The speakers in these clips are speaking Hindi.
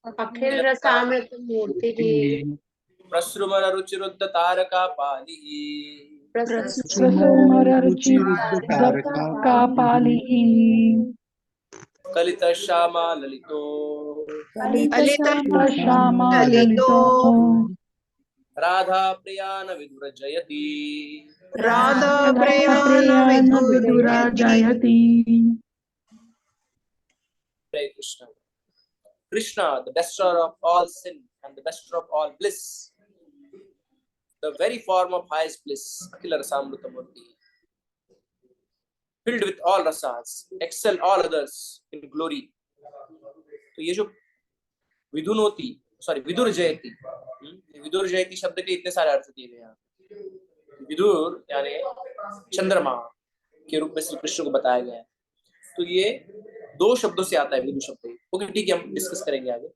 अखिल रसामृत मूर्ति प्रसृमर रुचिरुद्ध तारका पाली कलित श्यामा ललितो राधा प्रियान विदुर जयति Hare Krishna. Krishna, the bestower of all sin and the bestower of all bliss, the very form of highest bliss, Akhila Rasamrita Murti, filled with all rasas, excel all others in glory. तो ये जो विदुनोति, सॉरी विदुर जयति, विदुर जयति शब्द के इतने सारे अर्थ दिए गए हैं। विदुर यानी चंद्रमा के रूप में श्री कृष्ण को बताया गया है। तो ये दो शब्दों से आता है विदु शब्द। ओके ठीक है, हम डिस्कस करेंगे आगे।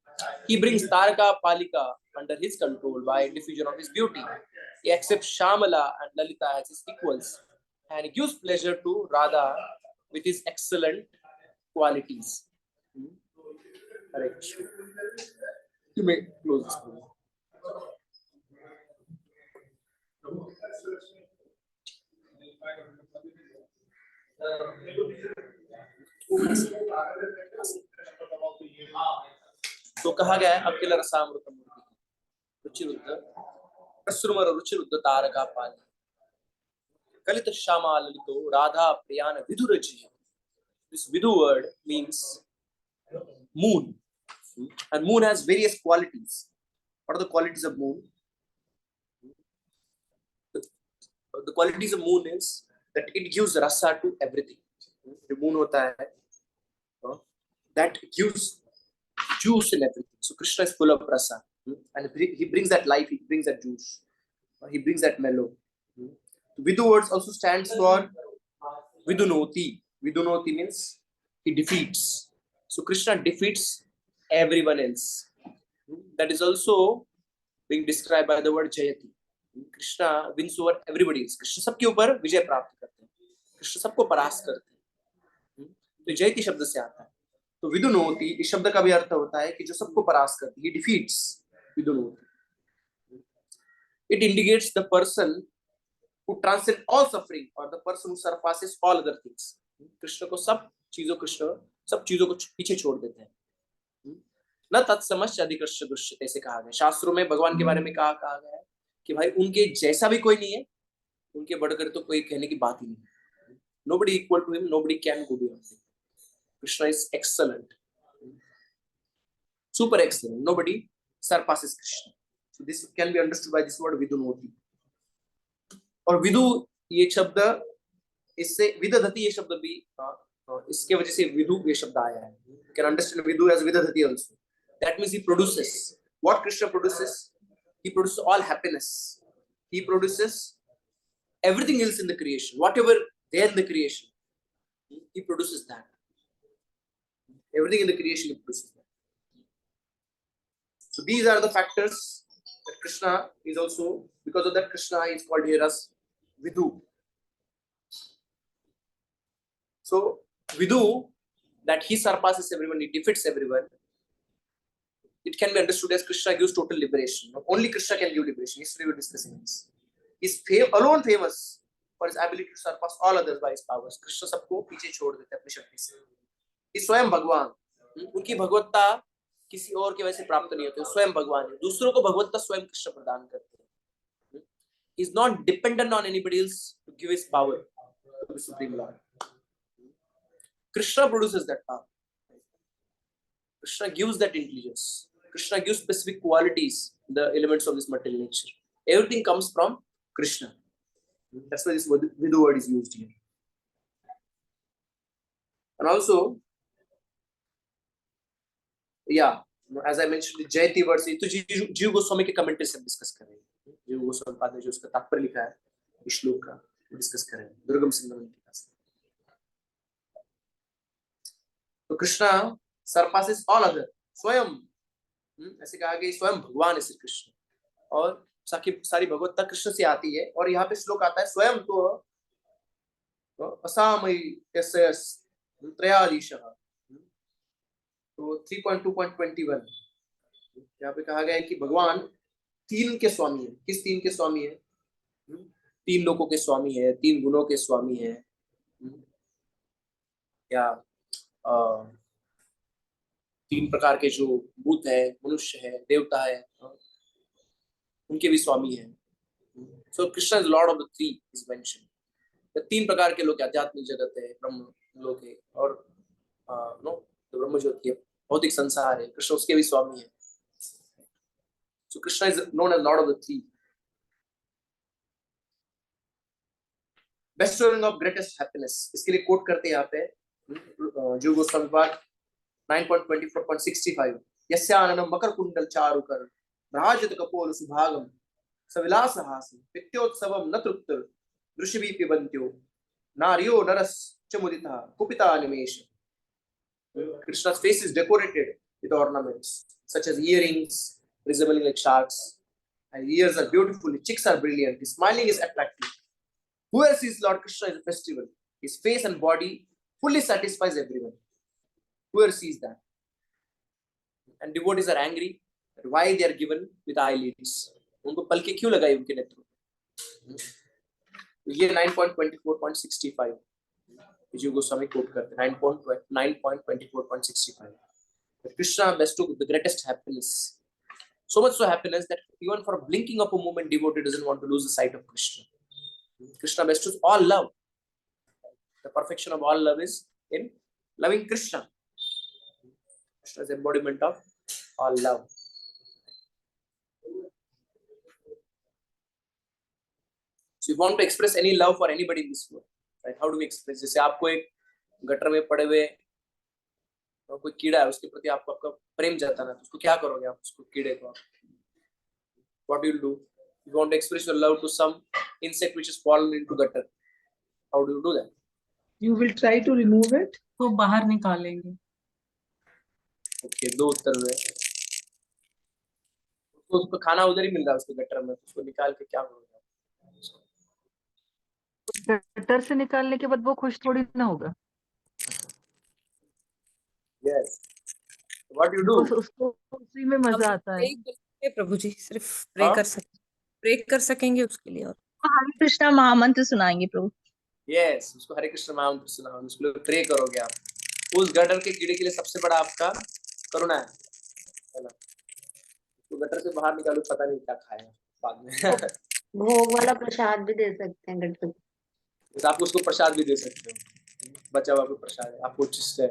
He brings Taraka Palika under his control by diffusion of his beauty. He accepts Shamala and Lalita as his equals, and he gives pleasure to Radha with his excellent qualities. Hare Krishna. You may close this one. तो कहा गया है अखिल रसामृत मूर्ति रुचिरुद्ध प्रसृमर रुचिरुद्ध तारका पाली कलित श्यामा ललितो राधा प्रियान विदुर जयति. This vidu word means moon, and moon has various qualities. What are the qualities of moon? The qualities of moon is that it gives rasa to everything. The moon hota hai that gives juice in everything. So Krishna is full of rasa, and he brings that life, he brings that juice, he brings that mellow. Vidu words also stands for vidunoti. Vidunoti means he defeats. So Krishna defeats everyone else. That is also being described by the word jayati. Krishna wins over everybody else. Krishna सबके ऊपर विजय प्राप्त करते हैं. कृष्ण सबको परास्त करते हैं. तो जयति शब्द से आता है. तो विदुनोति इस शब्द का भी अर्थ होता है कि जो सबको परास्त करती है. He defeats. विदुनोति. It indicates the person who transcends all suffering, or the person who surpasses all other things. Krishna को सब चीजों को पीछे छोड़ देते हैं. न तत्समश्च अधिकृष्य दृश्यते से कहा गया. शास्त्रों में भगवान के बारे में कहा गया है कि भाई उनके जैसा भी कोई नहीं है, उनके बढ़कर तो कोई कहने की बात ही नहीं है. Nobody equal to him, nobody can go beyond him. Krishna is excellent, super excellent. Nobody surpasses Krishna. So this can be understood by this word vidunoti. और विदु ये शब्द, इससे विदधति ये शब्द भी इसके वजह से विदु ये शब्द आया है. You can understand vidu as vidadhati also. That means he produces. What Krishna produces? He produces all happiness. He produces everything else in the creation. Whatever there in the creation, he produces that. Everything in the creation, he produces that. So these are the factors that Krishna is also, because of that Krishna is called here as Vidu. So Vidu, that he surpasses everyone, he defeats everyone. It can be understood as Krishna gives total liberation. Only Krishna can give liberation. Yesterday we were discussing this. He's alone famous for his ability to surpass all others by his powers. Krishna सबको पीछे छोड़ देते हैं अपनी शक्ति से. ये स्वयं भगवान, उनकी भगवत्ता किसी और के वजह से प्राप्त नहीं होती. स्वयं भगवान है. दूसरों को भगवत्ता स्वयं कृष्ण प्रदान करते हैं. He is not dependent on anybody else to give his power to the Supreme Lord. Krishna produces that power. Krishna gives that intelligence. Krishna gives specific qualities, the elements of this material nature. Everything comes from Krishna. That's why this Vidu word is used here. And also, yeah, as I mentioned, the Jayati word से तो जीव गोस्वामी के कमेंट्री से डिस्कस करेंगे. जीव गोस्वामी पाद ने जो उसका तात्पर्य लिखा है इस श्लोक का, डिस्कस करेंगे. दुर्गम सिंह ने लिखा है. तो कृष्णा surpasses all other. स्वयं ऐसे कहा कि स्वयं भगवान है श्री कृष्ण, और सारी भगवत्ता कृष्ण से आती है. और यहाँ पे श्लोक आता है स्वयं तो असामयी यस्य त्रयाधीशः. तो 3.2.21 यहाँ पे कहा गया है कि भगवान तीन के स्वामी है। किस तीन के स्वामी है? तीन लोगों के स्वामी है, तीन गुणों के स्वामी है, या तीन प्रकार के जो भूत है, मनुष्य है, देवता है, उनके भी स्वामी है। So Krishna is lord of the three is mention. तो तीन प्रकार के लोग, आध्यात्मिक जगत है, ब्रह्म लोक है, और नो ब्रह्म ज्योति है, भौतिक संसार है, कृष्ण उसके भी स्वामी है। So Krishna is known as lord of the three. bestowing of greatest happiness, इसके लिए कोट करते हैं यहाँ पे जो गोस्वामी पाद 9.24.65 यस्याननं मकरकुंडल चारुकर भ्राजत कपोल सुभागम सविलास हासं पित्योत्सवम न तृप्त वृषभी पिबन्त्यो नार्यो नरस च मुदिता कुपिता निमेष। Krishna's face is decorated with ornaments such as earrings resembling like sharks, and ears are beautiful, his cheeks are brilliant, his smiling is attractive. Whoever sees Lord Krishna is a festival. His face and body fully satisfies everyone. Whoever sees that. And devotees are angry that why they are given with eyelids. उनको पलके क्यों लगाई उनके नेत्रों? ये 9.24.65 जो गोस्वामी कोट करते हैं 9.24.65. Krishna bestowed the greatest happiness. So much so happiness that even for a blinking of a moment, devotee doesn't want to lose the sight of Krishna. Krishna bestows all love. The perfection of all love is in loving Krishna. Krishna is embodiment of all love. So you want to express any love for anybody in this world, right? How do we express? जैसे आपको एक गटर में पड़े हुए कोई कीड़ा है, उसके प्रति आपको आपका प्रेम जताना है, तो उसको क्या करोगे आप? उसको कीड़े को what do you do? You want to express your love to some insect which has fallen into gutter. How do you do that? You will try to remove it. तो बाहर निकालेंगे। Okay, दो उत्तर हुए। उसको खाना उधर ही मिल रहा है उसके गटर में, उसको निकाल के क्या करोगे? गटर से निकालने के बाद वो खुश थोड़ी ना होगा। Yes. What do you do? उसको उसी में मजा आता है। प्रभु जी सिर्फ प्रे कर सकेंगे उसके लिए, और हरे कृष्णा महामंत्र सुनाएंगे प्रभु। Yes, उसको हरे कृष्ण महामंत्र सुनाओ, उसके लिए प्रे करोगे आप। उस गटर के कीड़े के लिए सबसे बड़ा आपका करुणा है ना? तो गटर से बाहर निकालो, पता नहीं क्या खाया बाद में। भोग वाला प्रसाद भी दे सकते हैं गणपति। तो आप उसको प्रसाद भी दे सकते हो, बचा हुआ प्रसाद है, आपको उचित है,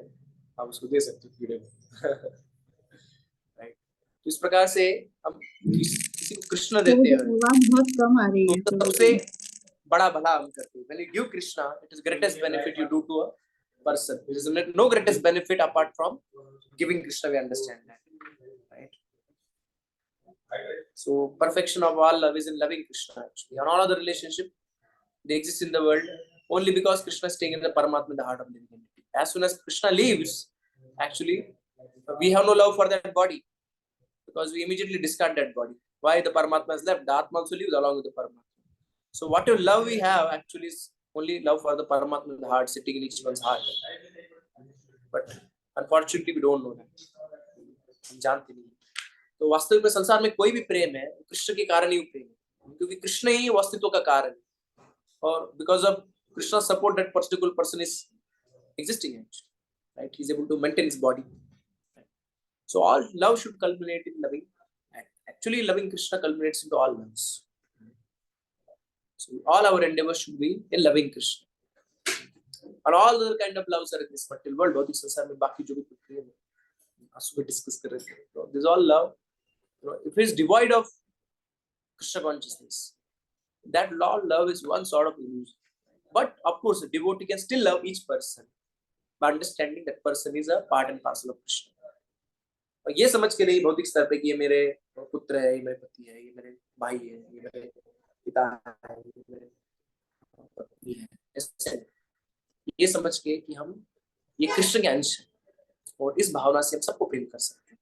आप उसको दे सकते हो कीड़े को। राइट। तो इस प्रकार से हम किसी को कृष्ण देते हैं, बहुत कम आ रही है। तो सबसे बड़ा भला हम करते हैं। When you give Krishna, it is greatest benefit you do to a person. There is no greatest benefit apart from giving Krishna. We understand that, right? So perfection of all love is in loving Krishna. Actually, and all other relationship they exist in the world only because Krishna is staying in the Paramatma, the heart of living entity. As soon as Krishna leaves, actually, we have no love for that body because we immediately discard that body. Why? The Paramatma is left. The Atma also leaves along with the Paramatma. So whatever love we have actually is only love for the Paramatma in the heart, sitting in each one's heart. But unfortunately, we don't know that. हम जानते नहीं। तो वास्तविक में संसार में कोई भी प्रेम है, कृष्ण के कारण ही प्रेम है, क्योंकि कृष्ण ही अस्तित्व का कारण है। और because of Krishna's support, that particular person is existing, actually, right? He's able to maintain his body. Right? So all love should culminate in loving. Actually, loving Krishna culminates into all loves. So all our endeavors should be in loving Krishna. And all other kind of loves are in this material world. भौतिक संसार में बाकी जो भी प्रेम है, आज सुबह डिस्कस कर रहे थे, so this all love, if it is devoid of Krishna consciousness, that love is one sort of illusion. But of course, a devotee can still love each person by understanding that person is a part and parcel of Krishna. और ये समझ के नहीं भौतिक स्तर पे कि ये मेरे पुत्र है, ये मेरे पति है, ये मेरे भाई है, ये मेरे पिता है, ये मेरे पत्नी है, ऐसे ये समझ के कि हम ये कृष्ण के अंश है, और इस भावना से हम सबको प्रेम कर सकते हैं।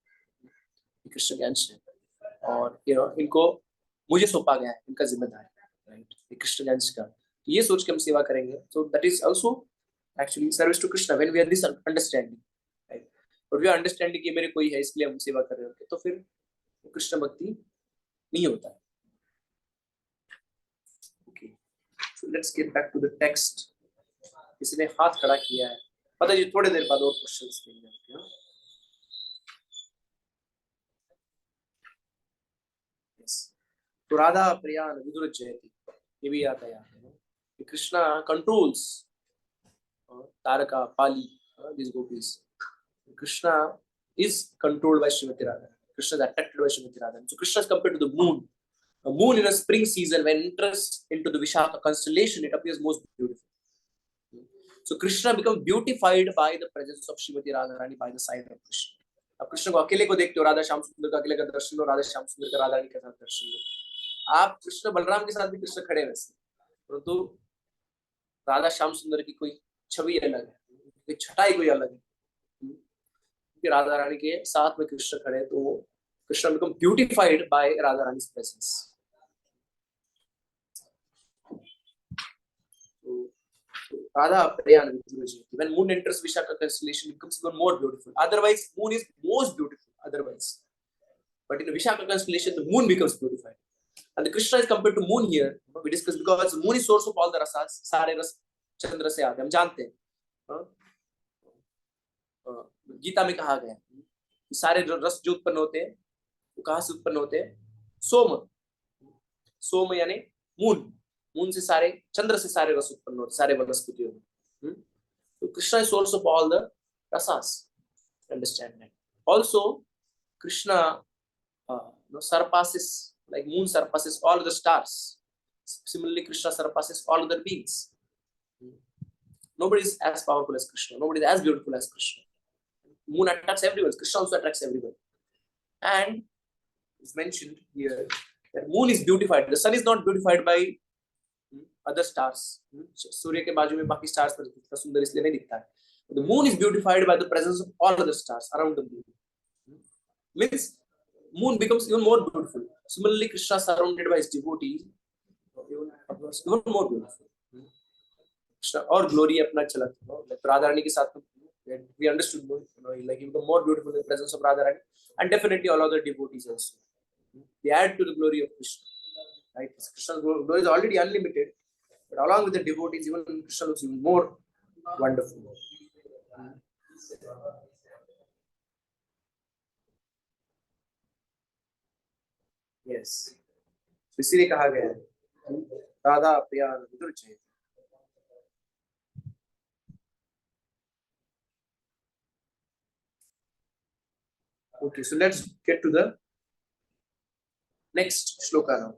ये कृष्ण के अंश है और इनको मुझे सौंपा गया है, इनका जिम्मेदार है, राइट? ये कृष्ण के अंश का ये सोच के हम सेवा करेंगे, so that is also actually service to Krishna when we have this understanding, right? और वी अंडरस्टैंडिंग कि मेरे कोई है इसलिए हम सेवा कर रहे होते, तो फिर वो कृष्ण भक्ति नहीं होता है। Okay, so let's get back to the text. किसी ने हाथ खड़ा किया है, पता जी थोड़ी देर बाद और क्वेश्चंस लेंगे। तो राधा प्रियान विदुर जयति, ये भी आता है यहाँ पे। कृष्णा कंट्रोल्स तारका पाली these gopis. Krishna is controlled by Srimati Radha. Krishna is attracted by Srimati Radha. So Krishna is compared to the moon. A moon in a spring season, when it enters into the Vishaka constellation, it appears most beautiful. So Krishna becomes beautified by the presence of Srimati Radharani by the side of Krishna. अब कृष्ण को अकेले को देखते हो, राधा श्याम सुंदर का अकेले का दर्शन लो, राधा श्याम सुंदर का राधा रानी के साथ दर्शन लो। आप कृष्ण बलराम के साथ भी कृष्ण खड़े वैसे, परंतु राधा श्याम सुंदर की कोई छवि अलग है, छटाई कोई अलग है। राधा रानी के साथ में कृष्ण खड़े, तो Krishna become beautified by Radha रानी's presence. Radha Priyana Vidurajayati. When moon enters Vishaka constellation, it becomes even more beautiful. Otherwise, moon is most beautiful. Otherwise, but in the Vishaka constellation, the moon becomes beautified. And the Krishna is compared to moon here. We discussed because the moon is source of all the rasas. सारे रस चंद्र से आते हैं, हम जानते हैं। गीता में कहा गया है सारे रस जो उत्पन्न होते हैं वो कहाँ से उत्पन्न होते हैं? सोम। सोम यानी मून। मून से सारे, चंद्र से सारे रस उत्पन्न होते, सारे वनस्पतियों में। तो Krishna is source of all the rasas. Understand that. Also, Krishna surpasses, like moon surpasses all the stars. Similarly, Krishna surpasses all other beings. Nobody is as powerful as Krishna. Nobody is as beautiful as Krishna. Moon attracts everyone. Krishna also attracts everyone. And it's mentioned here that moon is beautified. The sun is not beautified by other stars. सूर्य के बाजू में बाकी stars पर इतना सुंदर इसलिए नहीं दिखता है. The moon is beautified by the presence of all other stars around the moon. Means moon becomes even more beautiful. Similarly, Krishna surrounded by his devotees, even more beautiful. Krishna और glory अपना चला था. Like राधा रानी के साथ we understood more, like even more beautiful in the presence of Radha Rani, and definitely all other devotees also. They add to the glory of Krishna. Right? Krishna's glory is already unlimited, but along with the devotees, even Krishna looks even more wonderful. Yes. इसीलिए कहा गया है राधा प्रिया विदुर जयति. Okay, so let's get to the next shloka now.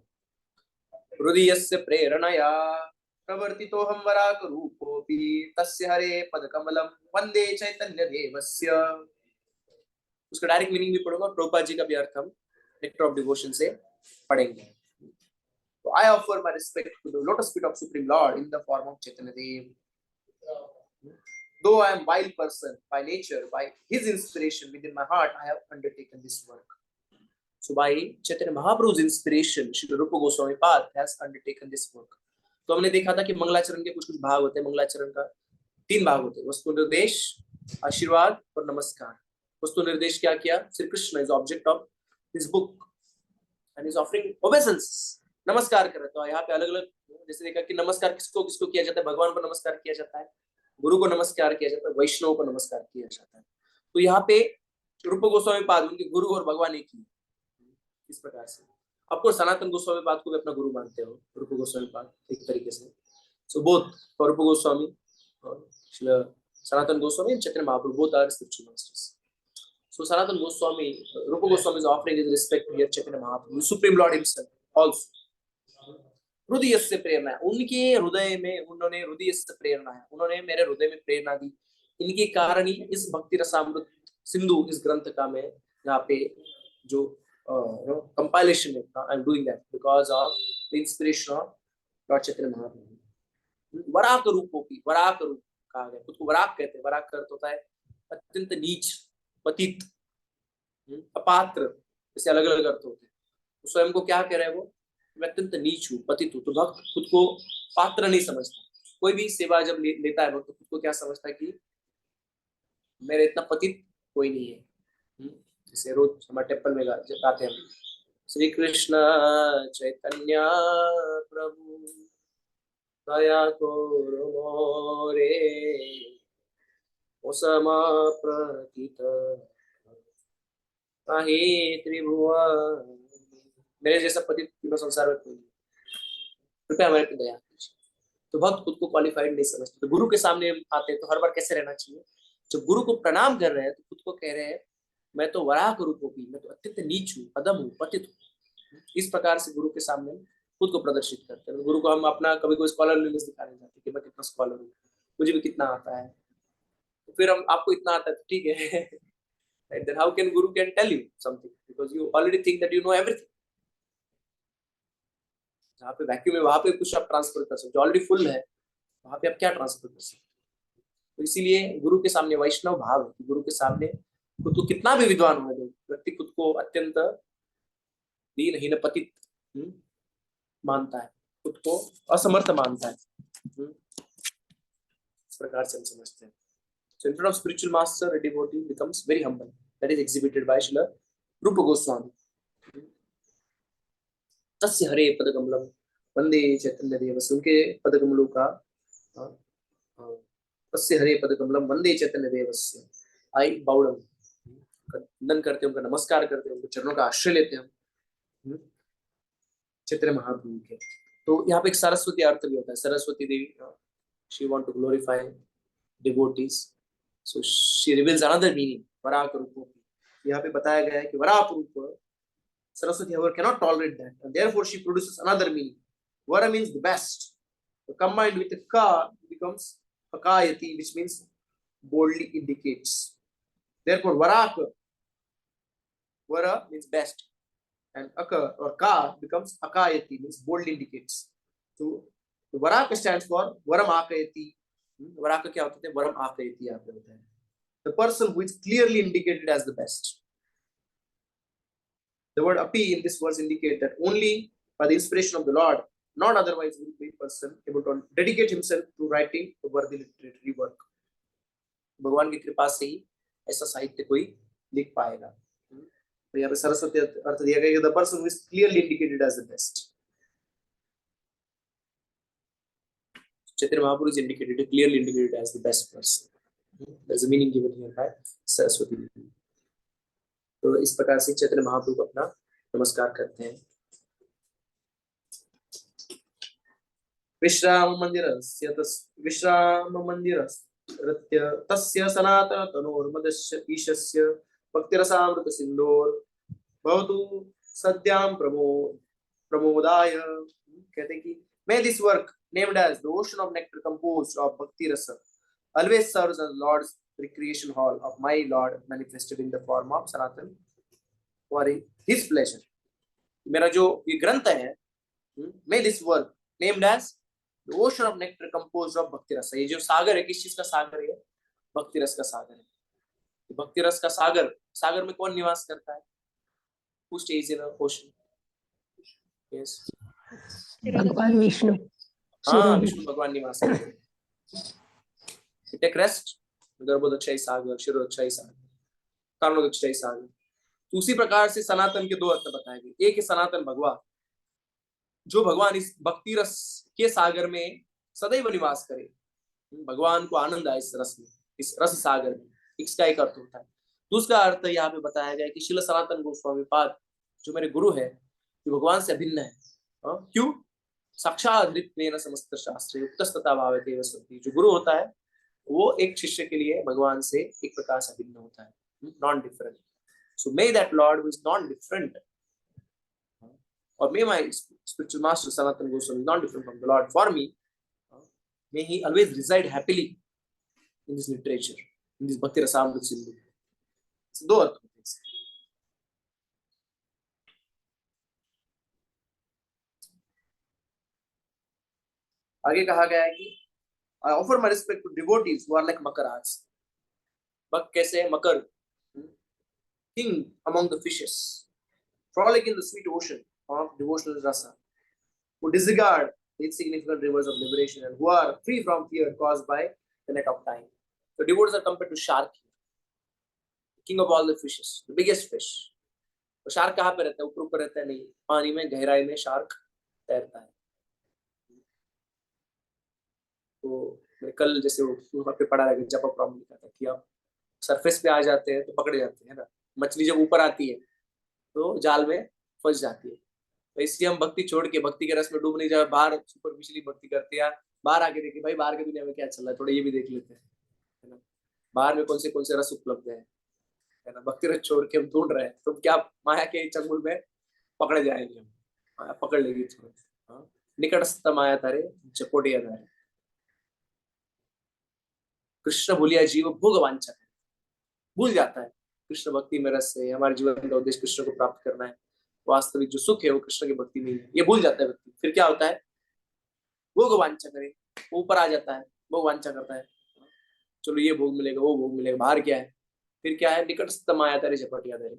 हृदयस्य प्रेरणया प्रवर्तितोऽहं वराक रूपोऽपि तस्य हरे पदकमलं वंदे चैतन्य देवस्य. उसका डायरेक्ट मीनिंग भी पढ़ूंगा, प्रभुपाद जी का भी अर्थ हम नेक्टर ऑफ डिवोशन से पढ़ेंगे. So I offer my respect to the lotus feet of Supreme Lord in the form of Chaitanya Dev. Though I am wild person by nature, by his inspiration within my heart, I have undertaken this work. So by Chaitanya Mahaprabhu's inspiration, Shri Rupa Goswami Pad has undertaken this work. तो हमने देखा था कि मंगलाचरण के कुछ भाग होते हैं. मंगलाचरण का 3 भाग होते हैं, वस्तु निर्देश, आशीर्वाद और नमस्कार. वस्तु निर्देश क्या किया? Shri Krishna is object of this book and is offering obeisance. नमस्कार कर रहे. तो यहाँ पे अलग अलग जैसे देखा कि नमस्कार किसको किसको किया जाता है. भगवान को नमस्कार किया जाता है, गुरु को नमस्कार किया जाता है, वैष्णव को नमस्कार किया जाता है. तो यहाँ पे रूप गोस्वामी पाद उनके गुरु और भगवान एक ही. इस प्रकार से आपको सनातन गोस्वामी पाद को भी अपना गुरु मानते हो, रूप गोस्वामी पाद एक तरीके से. सो बोथ रूप गोस्वामी और Sanatan Goswami and Chaitanya Mahaprabhu both are spiritual masters. So Sanatana Goswami, Rupa Goswami is offering his respect here Chaitanya Mahaprabhu, Supreme Lord himself also. हृदय से प्रेरणा, उनके हृदय में उन्होंने हृदय से प्रेरणा है, उन्होंने मेरे हृदय में प्रेरणा दी. इनके कारण ही इस भक्ति रसामृत सिंधु इस ग्रंथ का मैं यहाँ पे जो कंपाइलेशन है, I am doing that because of the inspiration of lord Chaitanya Mahaprabhu. वराक रूपों की, वराक रूप कहा गया, खुद को वराक कहते हैं. वराक का अर्थ होता है अत्यंत नीच, पतित, अपात्र, इससे अलग अलग अर्थ होते हैं. तो स्वयं को क्या कह रहे हैं वो? मैं अत्यंत नीच हूँ, पतित हूँ. तो भक्त खुद को पात्र नहीं समझता. कोई भी सेवा जब लेता है भक्त, खुद को क्या समझता है कि मेरे इतना पतित कोई नहीं है। जैसे रोज हमारे टेम्पल में गाते हैं हम, श्री कृष्ण चैतन्य प्रभु दया करो मोरे प्रतीत ताहि त्रिभुवन। मेरे जैसा पति तीनों संसार में कोई नहीं, कृपया हमारे पे दया कीजिए। तो भक्त खुद को क्वालिफाइड नहीं समझते, तो गुरु के सामने आते हैं तो हर बार कैसे रहना चाहिए? जब गुरु को प्रणाम कर रहे हैं तो खुद को कह रहे हैं मैं तो वराह रूपोपी, मैं तो अत्यंत नीच हूँ, अदम हूँ, पतित हूँ। इस प्रकार से गुरु के सामने खुद को प्रदर्शित करते हैं। गुरु को हम अपना कभी कोई स्कॉलरलीनेस दिखाने जाते कि मैं कितना स्कॉलर हूँ, मुझे भी कितना आता है। तो फिर हम आपको इतना आता है तो ठीक है then how can guru can tell you something because you already think that you know everything. जहाँ पे वैक्यूम है वहां पे कुछ आप ट्रांसफर कर सकते हो, ऑलरेडी फुल है वहां पे आप क्या ट्रांसफर कर सकते हो? तो इसीलिए गुरु के सामने वैष्णव भाव है, गुरु के सामने खुद को कितना भी विद्वान हो व्यक्ति खुद को अत्यंत दीनहीन पतित मानता है, खुद को असमर्थ मानता है। इस प्रकार से हम समझते हैं। So in front of spiritual master, a devotee becomes very humble. That is exhibited by Srila Rupa Goswami. तस्य हरे पदकमलम वंदे चैतन्य देवस्य, उनके पदकमलों का तस्य हरे पदकमलम वंदे चैतन्य देवस्य आई बाउडम, वंदन करते हैं, उनका नमस्कार करते हैं, उनके चरणों का आश्रय लेते हैं हम चैतन्य महाप्रभु के। तो यहाँ पे एक सरस्वती अर्थ भी होता है, सरस्वती देवी, she want to glorify devotees, so she reveals another meaning, Varaha रूप। यहाँ पे बताया गया है कि वराह रूप Saraswati however cannot tolerate that, and therefore she produces another meaning. Vara means the best. So combined with the ka becomes akayati, which means boldly indicates. Therefore, varaka, vara means best, and aka or ka becomes akayati, means boldly indicates. So the varaka stands for varam akayati. Varaka क्या होता है? varam akayati यहाँ पे होता है, the person who is clearly indicated as the best. The word api in this verse indicate that only by the inspiration of the Lord, not otherwise will be a person able to dedicate himself to writing a worthy literary work. भगवान की कृपा से ही ऐसा साहित्य कोई लिख पाएगा। तो यहाँ पे सरस्वती अर्थ दिया गया कि the person who is clearly indicated as the best. Chaitanya Mahaprabhu is indicated, clearly indicated as the best person. There's a meaning given here by Saraswati Devi. तो इस प्रकार से चैतन्य महाप्रभु को अपना नमस्कार करते हैं। विश्राम मंदिरस्य तस्य सनातन तनोर्मदस्य ईशस्य भक्तिरसामृत सिंधोर भवतु सद्याम प्रमोदाय। कहते हैं कि may this work named as the ocean of nectar composed of bhakti rasa always serves as Lord's recreation hall of my Lord manifested in the form of Sanatan for his pleasure. मेरा जो ये ग्रंथ है, may this work named as the ocean of nectar composed of bhakti rasa, ये जो सागर है किस चीज का सागर है? भक्ति रस का सागर है। भक्ति रस का सागर, सागर में कौन निवास करता है? Who stays in the ocean? Yes, भगवान विष्णु। हाँ, विष्णु भगवान निवास करते हैं। Take rest, गर्भोदक्षाई सागर, शिरोदक्षाई सागर, कारणोदक्षाई सागर। तो उसी प्रकार से सनातन के दो अर्थ बताए गए। एक है सनातन भगवान, जो भगवान इस भक्ति रस के सागर में सदैव निवास करे, भगवान को आनंद आए इस रस में, इस रस सागर में, इसका एक अर्थ होता है। दूसरा अर्थ यहाँ पे बताया गया कि श्रील सनातन गोस्वामी पाद जो मेरे गुरु है, जो भगवान से अभिन्न है। क्यों? साक्षात हृत्वेन समस्त शास्त्रे युक्तस्तथा भावते एव सति। जो गुरु होता है वो एक शिष्य के लिए भगवान से एक प्रकार से भिन्न होता है, non different. So may that Lord who is non different, और may my spiritual master Sanatana Goswami is not different from the Lord for me, may he always reside happily in this literature, in this Bhakti Rasamrita Sindhu. So दो अर्थ होते हैं। आगे कहा गया है कि I offer my respect to devotees who are like makarats. भक्त कैसे है? मकर, king among the fishes, frolic in the sweet ocean of devotional rasa, who disregard the insignificant rivers of liberation and who are free from fear caused by the net of time. So devotees are compared to shark. King of all the fishes, the biggest fish. तो शार्क कहाँ पे रहता है? ऊपर ऊपर रहता है? नहीं, पानी में गहराई में शार्क तैरता है। तो मैंने कल जैसे वहाँ पे पढ़ा है जब प्रॉब्लम लिखा था कि आप सरफेस पे आ जाते हैं तो पकड़े जाते हैं ना, मछली जब ऊपर आती है तो जाल में फंस जाती है। तो इसलिए हम भक्ति छोड़ के भक्ति के रस में डूब नहीं जाए, बाहर सुपरफिशियली भक्ति करते हैं, बाहर आके देखिए भाई बाहर की दुनिया में क्या चल रहा है, थोड़ा ये भी देख लेते हैं, है ना, बाहर में कौन से रस उपलब्ध है ना। भक्ति रस छोड़ के हम ढूंढ रहे हैं तो क्या माया के चंगुल में पकड़े जाएंगे हम, माया पकड़ लेगी थोड़ा। हाँ? निकटस्थ माया तारे जपोटिया तारे। कृष्ण भूलिया जीव भोग वांछा, भूल जाता है कृष्ण भक्ति में रस है, हमारे जीवन का उद्देश्य कृष्ण को प्राप्त करना है, वास्तविक जो सुख है वो कृष्ण की भक्ति में है, ये भूल जाता है व्यक्ति। फिर क्या होता है? भोग वांछा करे, ऊपर आ जाता है, भोग वांछा करता है, चलो ये भोग मिलेगा वो भोग मिलेगा, बाहर क्या है? फिर क्या है? निकटस्थ माया तारे झपटिया तारे,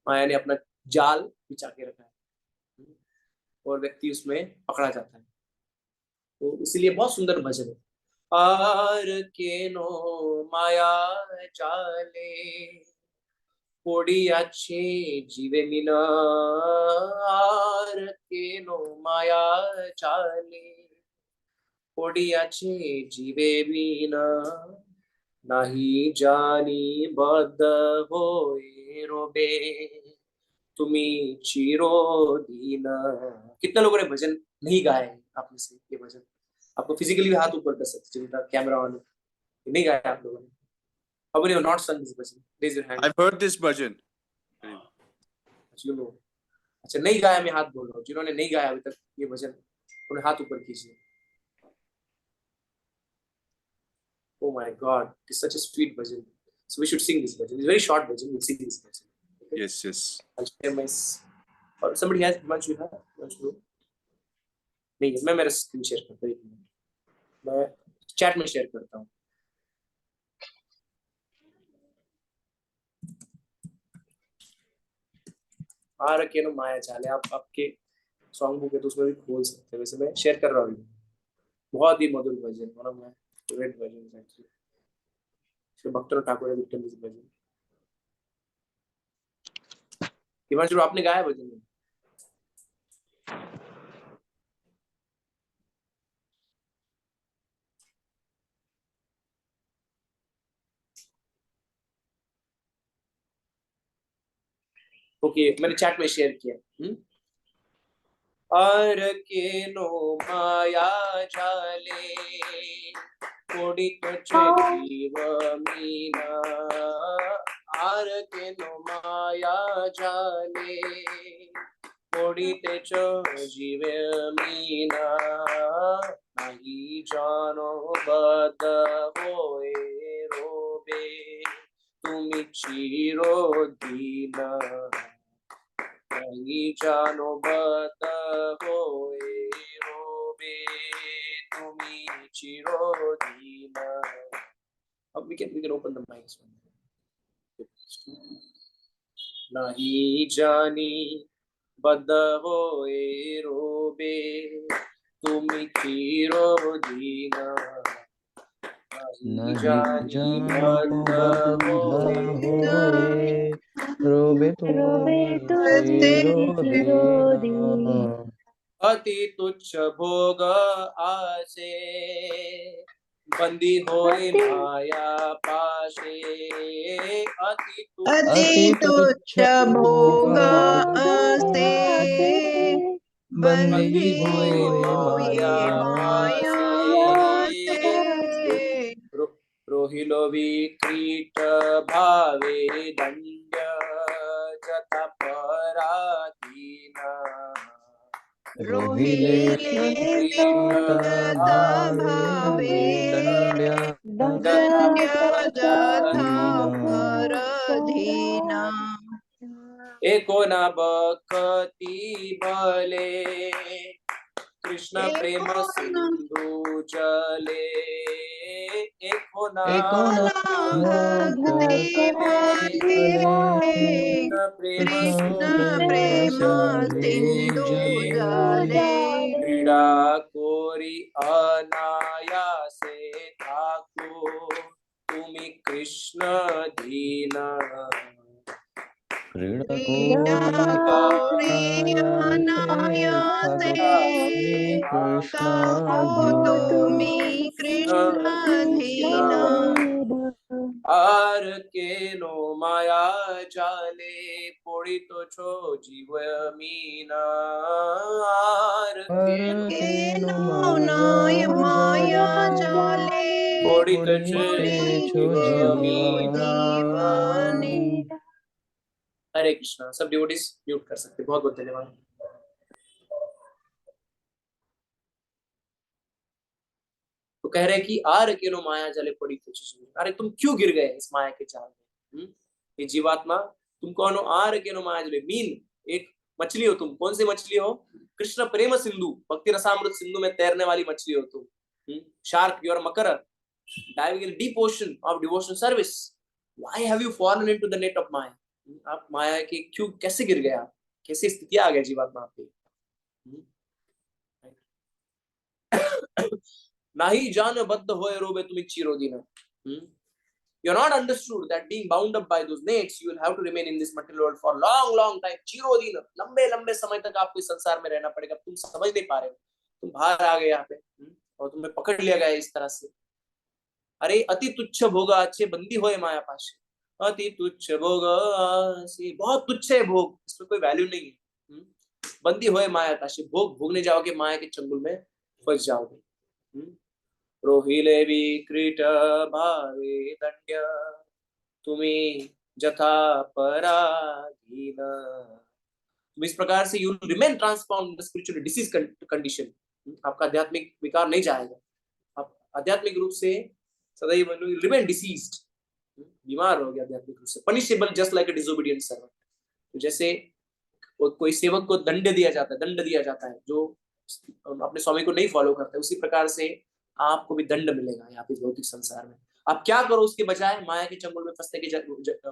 माया ने अपना जाल बिछा के रखा है और व्यक्ति उसमें पकड़ा जाता है। तो इसीलिए बहुत सुंदर भजन है, आर के नो माया जाले पड़ियाछे जीवे मीना, आर के नो माया जाले पड़ियाछे जीवे मीना, नहीं जानी बद होए रोबे तुमी चिरोदीन। कितने लोगों ने भजन नहीं गाए हैं आप में से? ये भजन आपको फिजिकली भी हाथ ऊपर कर सकते जिनका कैमरा ऑन है, नहीं गाया आप लोगों ने? How many have not sung this bhajan? Raise your hand. I've heard this bhajan. You know. अच्छा, नहीं गाया मैं हाथ बोल रहा हूँ, जिन्होंने नहीं गाया अभी तक ये भजन उन्हें हाथ ऊपर कीजिए। Oh my God, it's such a sweet bhajan. So we should sing this bhajan. It's a very short bhajan. We'll sing this bhajan. Okay? Yes, yes. I'll share my. Or somebody has Himanshu have? Himanshu? नहीं, मैं मेरा स्क्रीन शेयर करता हूँ, मैं चैट में शेयर करता हूँ। आ रखे ना माया चाले, आप आपके सॉन्ग बुक है तो उसमें भी खोल सकते हैं। वैसे मैं शेयर कर रहा हूँ, बहुत ही मधुर भजन, one of my favourite bhajan actually, Shri भक्तों ठाकुर ने लिखा दिस भजन। हिमांशु आपने गाया भजन में? ओके, मैंने चैट में शेयर किया। आर के नो माया जाले कोडित जीव मीना, आर के नो माया जाले कोडित जीव मीना, नहीं जानो बद होए रोबे तुमी चिरोदीन, नहीं जानो बद होए रोबे तुमी चिरोदीन। अब we can open the mics. नहीं जानी बद होए रोबे तुमी चिरोदीन, नहीं जानी बद होए रोबे अति तुच्छ भोग आसे बंदी होए माया पाशे, अति तुच्छ भोग आसे बंदी होए माया से, रोहिलो विक्रीट भावे दंड जता पराधीना, रोहिले भावे दंड्य जथा परधीना, एको न बकती बले कृष्ण प्रेम सिंधु जले, एको न भक्ति कृष्ण प्रेम सिंधु जले, क्रीड़ा कोरी अनायासे ठाकुर तुम्ही कृष्ण दीन क्रीडा प्रेमानायासे गाहो तुम्ही कृष्ण धीन आर के नो माया जाले पड़ित छो जीव मीना आर केनो नाय माया जाले पड़ित छो जीवनी। हरे कृष्णा। सब डिवोटीज म्यूट कर सकते, बहुत बहुत धन्यवाद। तो कह रहे कि आर के नो माया जले पड़ी कुछ, अरे तुम क्यों गिर गए इस माया के जाल में? ये जीवात्मा तुम कौन हो? आर के नो माया जले मीन एक मछली हो तुम। कौन सी मछली हो? कृष्ण प्रेम सिंधु, भक्ति रसामृत सिंधु में तैरने वाली मछली हो तुम। शार्क, यू आर मकर, diving in deep ocean of devotional service. Why have you fallen into the net of Maya? आप माया के क्यों, कैसे गिर गया? कैसी स्थिति आ गया जीवात्मा आपकी? नहीं जान बद्ध होए रोबे तुम्हें चिरोदीन। You are not understood that being bound up by those nets, you will have to remain in this material world for long time. चिरोदीन, लंबे लंबे समय तक आपको इस संसार में रहना पड़ेगा। तुम समझ नहीं पा रहे हो, तुम बाहर आ गए यहाँ पे और तुम्हें पकड़ लिया गया इस तरह से। अरे अति तुच्छ भोग अच्छे बंदी होए माया पाशे, अति तुच्छ भोग से, बहुत तुच्छ है भोग, इसमें कोई वैल्यू नहीं है। बंदी होए माया पाशे, भोग भोगने जाओगे माया के चंगुल में फंस जाओगे। रोहिले विकृत भावे दंड्य तुम्हें जथा पराधीन। तुम इस प्रकार से you remain transform in the spiritual disease condition. आपका आध्यात्मिक विकार नहीं जाएगा, आप आध्यात्मिक रूप से सदैव रिमेन डिसीज्ड, बीमार हो गया आध्यात्मिक रूप से। पनिशेबल जस्ट लाइक अ डिसोबीडिएंट सर्वेंट। तो जैसे कोई सेवक को दंड दिया जाता है जो अपने स्वामी को नहीं फॉलो करता है, उसी प्रकार से आपको भी दंड मिलेगा यहाँ पे भौतिक संसार में। आप क्या करो उसके बजाय, माया के चंगुल में फंसने के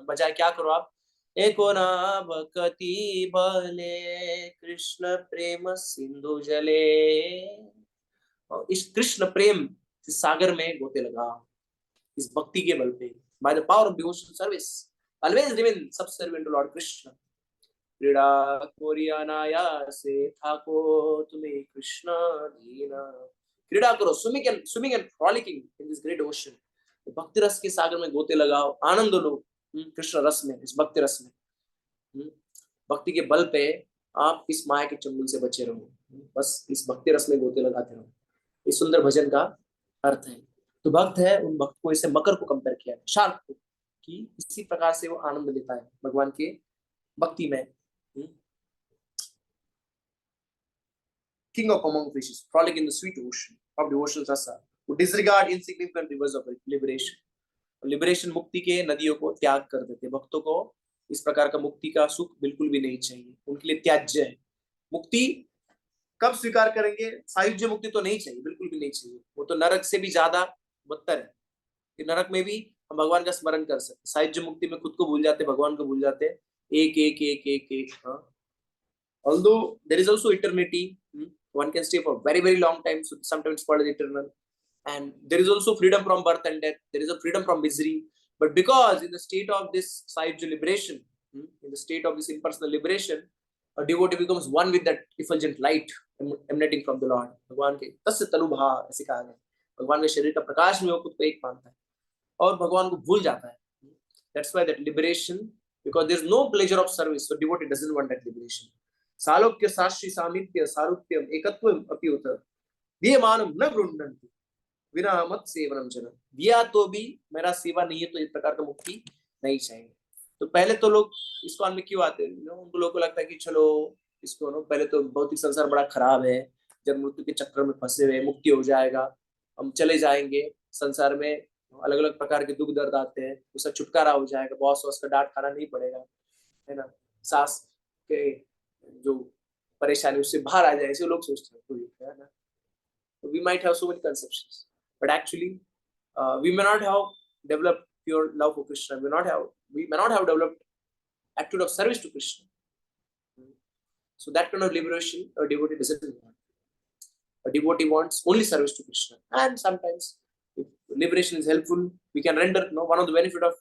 बजाय क्या करो आप? एको ना भक्ति बले कृष्ण प्रेम सिंधु जले, और इस कृष्ण प्रेम सागर में गोते लगाओ, इस भक्ति के बल पे। By the power of devotional service always remain subservient to lord Krishna. क्रीड़ा कोरियानाया से ठाको तुम्हें कृष्ण दीना। क्रीड़ा करो, swimming and frolicking in this great ocean. भक्ति रस के सागर में गोते लगाओ, आनंद लो कृष्ण रस में, इस भक्ति रस में। भक्ति के बल पे आप इस माया के चंगुल से बचे रहो, बस इस भक्ति रस में गोते लगाते रहो। इस सुंदर भजन का अर्थ है। तो भक्त है, उन भक्त को इसे मकर को कंपेयर किया है, शार्क को, कि इसी प्रकार से वो आनंद लेता है भगवान के भक्ति में। King of among fishes, frolic in the sweet ocean of devotional rasa, who disregard insignificant rivers of liberation. Liberation मुक्ति के नदियों को त्याग कर देते। भक्तों को इस प्रकार का मुक्ति का सुख बिल्कुल भी नहीं चाहिए, उनके लिए त्याज्य है। मुक्ति कब स्वीकार करेंगे? सायुज्य मुक्ति तो नहीं चाहिए, बिल्कुल भी नहीं चाहिए। वो तो नरक से भी ज्यादा बदतर है कि नरक में भी हम भगवान का स्मरण कर सकते। सायुज्य मुक्ति में खुद को भूल जाते, भगवान को भूल जाते। एक एक एक एक एक हाँ। Although there is also eternity, one can stay for very long time, so sometimes called as eternal. And there is also freedom from birth and death. There is a freedom from misery. But because in the state of this Sayujya liberation, in the state of this impersonal liberation, a devotee becomes one with that effulgent light emanating from the Lord. भगवान के तस्य तनुभा ऐसे कहा गया, भगवान के शरीर का प्रकाश में वो खुद को एक मानता है और भगवान को भूल जाता है। That's why that liberation, because there is no pleasure of service, so devotee doesn't want that liberation. सालोक्य साक्षी सामीप्य सारूप्यम एकत्वम अपि उत दीयमानम न गृह्णन्ति विना मत सेवनम जन। दिया तो भी मेरा सेवा नहीं है, तो इस प्रकार का मुक्ति नहीं चाहिए। तो पहले तो लोग इस्कॉन में क्यों आते हैं? उनको लोगों को लगता है कि चलो इसको नो, पहले तो भौतिक संसार बड़ा खराब है, जब मृत्यु के चक्कर में फंसे हुए, मुक्ति हो जाएगा, हम चले जाएंगे संसार में, अलग अलग प्रकार के दुख दर्द आते हैं, उसका छुटकारा हो जाएगा, बॉस वॉस का डांट खाना नहीं पड़ेगा, है ना, सास के जो परेशानी उससे बाहर आ जाए, ऐसे लोग सोचते हैं, है ना। We might have so many conceptions, but actually we may not have developed pure love for Krishna. We may not have developed attitude of service to Krishna. So that kind of liberation a devotee doesn't want. A devotee wants only service to Krishna, and sometimes if Liberation is helpful. We can render, one of the benefit of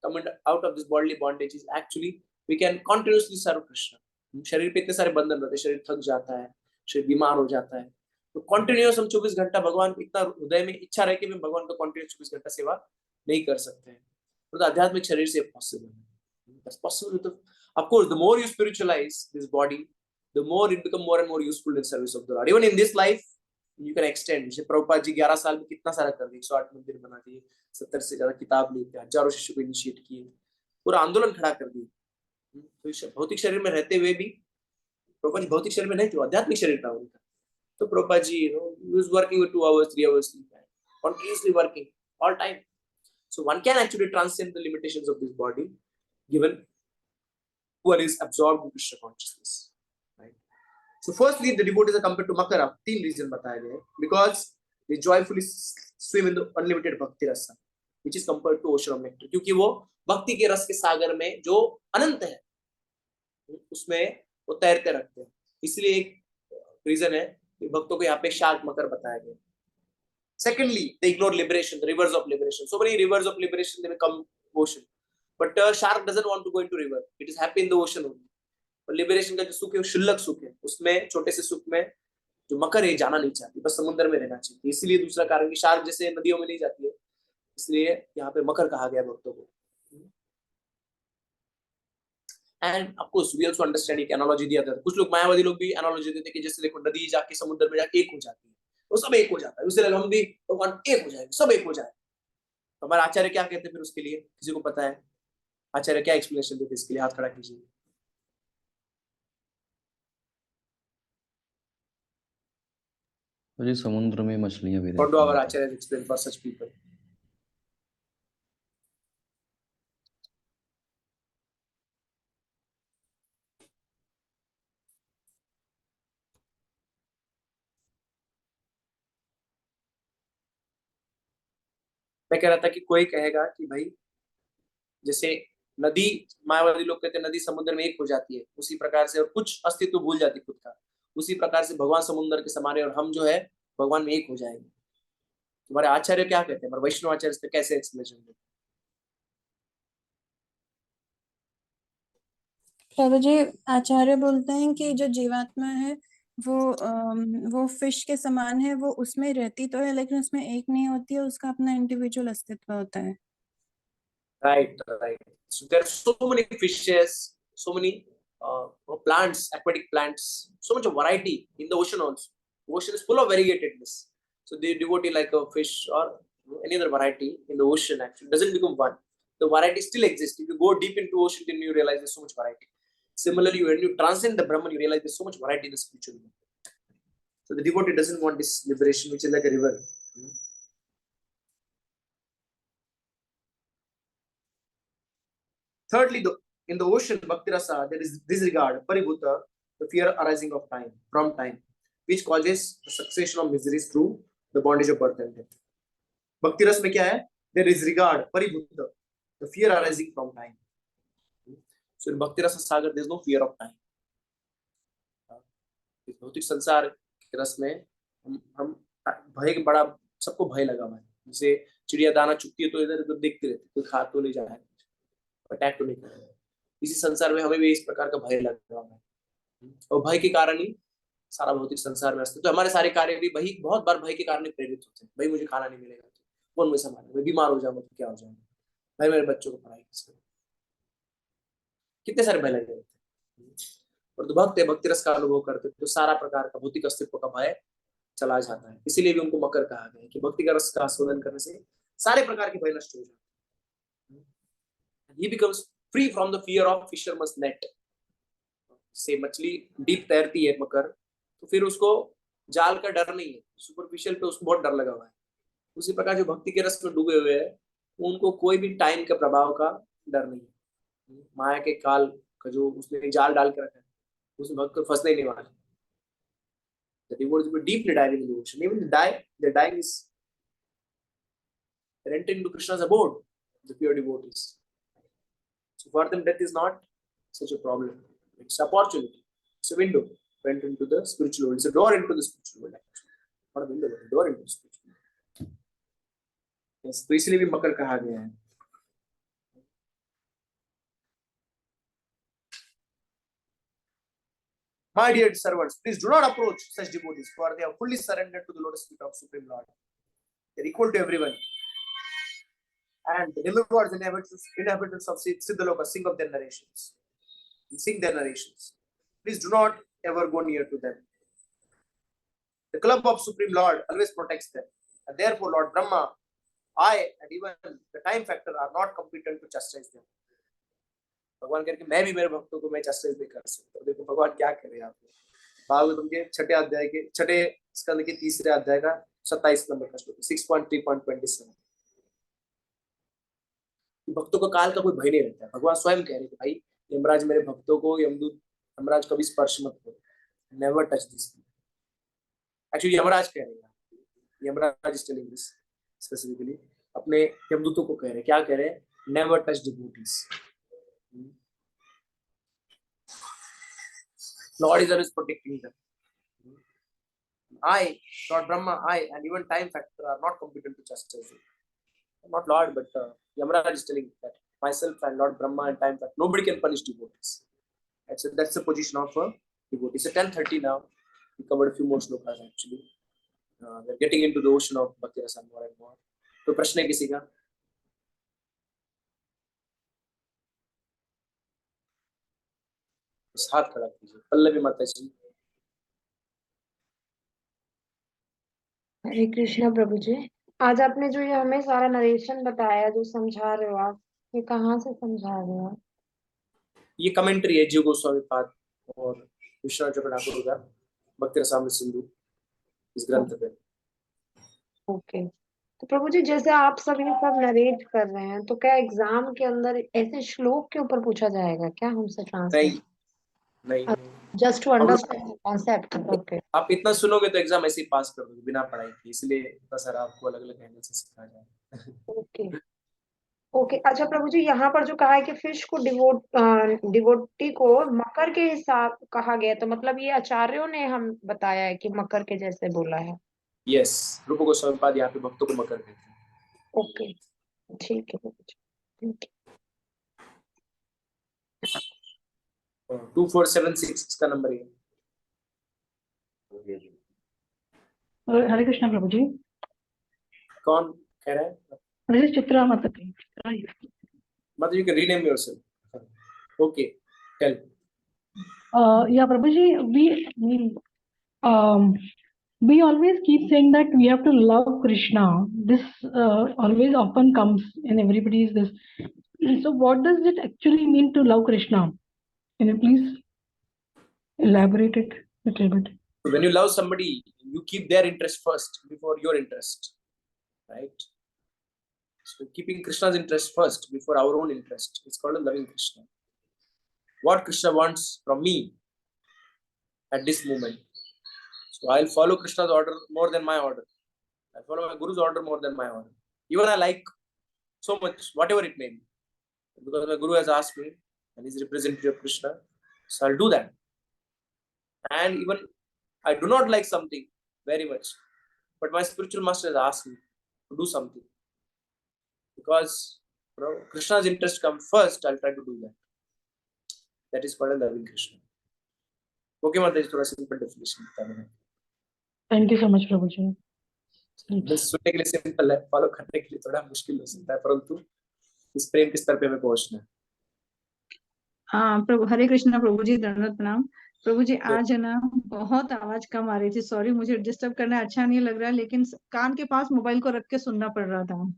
coming out of this bodily bondage is actually we can continuously serve Krishna. शरीर पे इतने सारे बंधन रहते हैं, शरीर थक जाता है, शरीर बीमार हो जाता है, तो कंटिन्यूअस हम 24 घंटा भगवान, इतना हृदय में इच्छा रहे कि हम भगवान का कंटिन्यूअस 24 घंटा सेवा नहीं कर सकते हैं, तो आध्यात्मिक शरीर से पॉसिबल है. That's possible with of course, the more you spiritualize this body, the more it become more and more useful in service of the Lord. Even in this life, you can extend. जैसे प्रभुपाद जी 11 साल में कितना सारा कर दिए, 108 मंदिर बना दिए, 70 से ज्यादा किताब लिखे, हजारों शिष्यों को इनिशिएट किए, पूरा आंदोलन खड़ा कर दिए. तो भौतिक शरीर में रहते हुए भी प्रभुपाद जी भौतिक शरीर में नहीं थे, आध्यात्मिक शरीर था उनका. तो Prabhupada ji was working with 2 hours, 3 hours sleep, continuously working all time. So one can actually transcend the limitations of this body, given one is absorbed in Krishna consciousness. Right? So firstly, the devotees are compared to Makara. 3 reasons बताए गए, because they joyfully swim in the unlimited bhakti rasa, which is compared to ocean of nectar. क्योंकि वो भक्ति के रस के सागर में जो अनंत है, उसमें वो तैरते रहते हैं. इसलिए एक रीजन है कि भक्तों को यहाँ पे शार्क मकर बताया गया. Secondly, they ignore liberation, the rivers of liberation. So many rivers of liberation, they become ocean. But shark doesn't want to go into river. It is happy in the ocean only. और लिबरेशन का जो सुख है वो शुल्लक सुख है, उसमें छोटे से सुख में जो मकर है जाना नहीं चाहती, बस समुद्र में रहना चाहिए. इसलिए दूसरा कारण कि शार्क जैसे नदियों में नहीं जाती है, इसलिए यहाँ पे मकर कहा गया भक्तों को. And of course we also understand, एक एनालॉजी दिया था. कुछ लोग मायावादी लोग भी एनालॉजी देते हैं कि जैसे देखो नदी जाके समुद्र में जाके एक हो जाती है, वो सब एक हो जाता है, उससे हम भी भगवान एक हो जाएंगे, सब एक हो जाए. हमारे आचार्य क्या कहते हैं फिर उसके लिए, किसी को पता है आचार्य क्या एक्सप्लेनेशन देते इसके लिए? हाथ खड़ा कीजिए. तो जी समुद्र में मछलियां भी What do रहती our हैं. acharyas explain for such people? मैं कह रहा था कि कोई कहेगा कि भाई जैसे नदी, मायावादी लोग कहते हैं नदी समुद्र में एक हो जाती है, उसी प्रकार से, और कुछ अस्तित्व भूल जाती खुद का, उसी प्रकार से भगवान समुद्र के समान है और हम जो है भगवान में एक हो जाएंगे. तुम्हारे आचार्य क्या कहते हैं, हमारे वैष्णव आचार्य इस पे कैसे एक्सप्लेनेशन देते हैं? प्रभु जी, आचार्य बोलते हैं कि जो जीवात्मा है वो फिश के समान है, वो उसमें रहती तो है लेकिन उसमें एक नहीं होती है, उसका अपना इंडिविजुअल अस्तित्व होता है. Right. So there are so many fishes, so many plants, aquatic plants, so much variety in the ocean also. The ocean is full of variegatedness. So the devotee like a fish or any other variety in the ocean actually doesn't become one. The variety still exists. If you go deep into ocean, then you realize there's so much variety. Similarly, when you transcend the Brahman, you realize there's so much variety in the spiritual world. So the devotee doesn't want this liberation, which is like a river. Thirdly, in the ocean, Bhakti Rasa, there is disregard, paribhuta, the fear arising of time, from time, which causes the succession of miseries through the bondage of birth and death. Bhakti Rasa में क्या है? There is regard, paribhuta, the fear arising from time. So in Bhakti Rasa Sagar, there is no fear of time. इस भौतिक संसार के रस में हम भय के बड़ा, सबको भय लगा हुआ है. जैसे चिड़िया दाना चुगती है तो इधर उधर देखते रहते, कोई खा तो नहीं जा रहा है, अटैक तो नहीं कर रहा है. इसी संसार में हमें भी इस प्रकार का भय लगा हुआ है, और भय के कारण ही सारा भौतिक संसार में अस्तित्व. तो हमारे सारे कार्य भी वही बहुत बार भय के कारण प्रेरित होते हैं. भाई मुझे खाना नहीं मिलेगा तो कौन मुझे संभालेगा, मैं बीमार हो जाऊंगा तो क्या हो जाएगा, भाई मेरे बच्चों को पढ़ाई किसने, कितने सारे भय लगे होते हैं. और तो भक्त भक्ति रस का अनुभव करते तो सारा प्रकार का भौतिक अस्तित्व का भय चला जाता है. इसीलिए भी उनको मकर कहा गया है कि भक्ति का रस का आस्वादन करने से सारे प्रकार के भय नष्ट हो जाते हैं. He becomes free from the fear of fisherman's net. से मछली डीप तैरती है मकर, तो फिर उसको जाल का डर नहीं है, सुपरफिशियल पे उसको बहुत डर लगा हुआ है. उसी प्रकार जो भक्ति के रस में डूबे हुए हैं, उनको कोई भी टाइम के प्रभाव का डर नहीं है. माया के काल का जो उसने जाल डाल के रखा है, उसमें भक्त को फंसने नहीं वाला. The devotees will deeply dive into the ocean. Even their dying is entering into Krishna's abode, the pure devotees. So for them, death is not such a problem. It's an opportunity. It's a window to enter into the spiritual world. It's a door into the spiritual world, actually. Not a window, but a door into the spiritual world. Yes, तो इसलिए भी मकर कहा गया है. My dear servants, please do not approach such devotees, for they are fully surrendered to the lotus feet of Supreme Lord. They are equal to everyone. And the demigods and inhabitants of Siddhaloka sing of their narrations. Sing their narrations. Please do not ever go near to them. The club of Supreme Lord always protects them. And therefore, Lord Brahma, I, and even the time factor are not competent to chastise them. भगवान कह रहे कि मैं भी मेरे भक्तों को मैं चस्टिस नहीं कर सकता. देखो भगवान क्या कह रहे हैं यहाँ पे. भागवतम के छठे अध्याय के छठे स्कंद के तीसरे अध्याय का 27 नंबर का श्लोक 6.3.27. भक्तों को काल का कोई भय नहीं रहता है. भगवान स्वयं कह रहे कि भाई यमराज मेरे भक्तों को यमदूत यमराज कभी स्पर्श मत करो. Never touch this. Actually Yamraj कह रहे हैं. Yamraj is telling this specifically अपने यमदूतों को कह रहे हैं. क्या कह रहे हैं? Never touch devotees. Lord is always protecting them. I, Lord Brahma, I, and even time factor are not competent to chastise you. Not Lord, but Yamaraj is telling that myself and Lord Brahma and time factor, nobody can punish devotees. That's the position of a devotee. It's 10:30 now. We covered a few more shlokas actually. We're getting into the ocean of Bhakti Rasa more and more. तो प्रश्न है किसी का? हाथ खड़ा कीजिए. पल्लवी माता जी. हरे कृष्णा प्रभु जी. आज आपने जो ये हमें सारा नरेशन बताया, जो समझा रहे हो आप, ये कहाँ से समझा रहे हो? ये कमेंट्री है जीव गोस्वामी पाद और विश्वनाथ चक्रवर्ती ठाकुर का भक्ति रसामृत सिंधु इस ग्रंथ पे. ओके. तो प्रभु जी जैसे आप सब ये सब नरेट कर रहे हैं, तो क्या एग्जाम के अंदर ऐसे श्लोक के ऊपर पूछा जाएगा क्या हमसे ट्रांसलेट? नहीं. Just to understand the concept. Okay. आप इतना सुनोगे तो एग्जाम ऐसे ही पास कर दोगे बिना पढ़ाई के. इसलिए इतना सारा आपको अलग अलग एंगल से सिखाया जाए. ओके. ओके. अच्छा प्रभु जी, यहाँ पर जो कहा है कि फिश को डिवोटी को मकर के हिसाब कहा गया, तो मतलब ये आचार्यों ने हम बताया है कि मकर के जैसे बोला है. यस, रूप गोस्वामी पाद यहाँ पे भक्तों को मकर कहते हैं. ओके, ठीक है प्रभु जी. ठीक है. 2476 इसका नंबर है. हरे कृष्णा प्रभु जी. कौन कह रहा है? हरे चित्रा माता की. मतलब you can rename yourself. Okay, tell. Yeah, Prabhuji, we always keep saying that we have to love Krishna. This always often comes in everybody's this. So what does it actually mean to love Krishna? Can you please elaborate it a little bit? When you love somebody, you keep their interest first before your interest, right? So keeping Krishna's interest first before our own interest, it's called loving Krishna. What Krishna wants from me at this moment. So I'll follow Krishna's order more than my order. I'll follow my Guru's order more than my order. Even I like so much, whatever it may be. Because my Guru has asked me and he's representative of Krishna. So I'll do that. And even I do not like something very much. But my spiritual master has asked me to do something. Because Krishna's interest comes first, I'll try to do that. That is called loving Krishna. Okay, Mataji, थोड़ा simple definition बता देना. Thank you so much, Prabhuji. बस सुनने के लिए सिंपल है, फॉलो करने के लिए थोड़ा मुश्किल हो सकता है, परंतु इस प्रेम के स्तर पे हमें पहुंचना है. हाँ प्रभु. हरे कृष्णा प्रभु जी. दंडवत प्रणाम प्रभु जी. आज है ना बहुत आवाज कम आ रही थी. सॉरी, मुझे डिस्टर्ब करना अच्छा नहीं लग रहा है, लेकिन कान के पास मोबाइल को रख के सुनना पड़ रहा था.